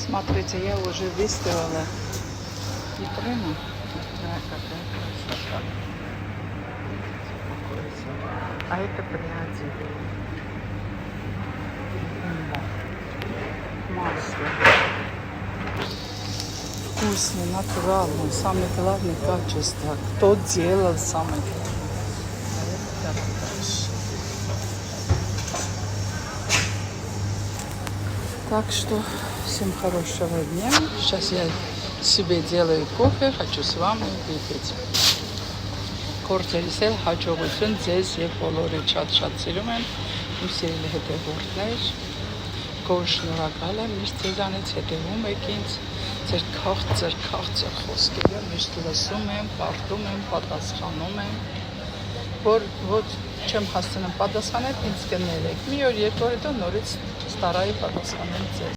Смотрите, я уже выставила витрину. Какая красота. А это пряди. Масло. Вкусный, натуральный. Самое главное качество. Кто делал самое главное. Это хорошо. Так что всем хорошего дня. Сейчас я себе делаю кофе. Хочу с вами выпить. Կորցերիս էլ հաջողություն ձեզ եւ բոլորը շատ սիրում եմ իմ սիրելի հետևորդներ գոհ շնորհակալ եմ միշտ ձեզանից հետևում եք ինձ ձեր քաղցր խոսքերը միշտ լսում եմ, պարտում եմ, պատասխանում եմ որ ոչ չեմ հասցնում պատասխանել ինձ կներեք մի օր երկու օր հետո նորից ստարայի պատասխանել ձեզ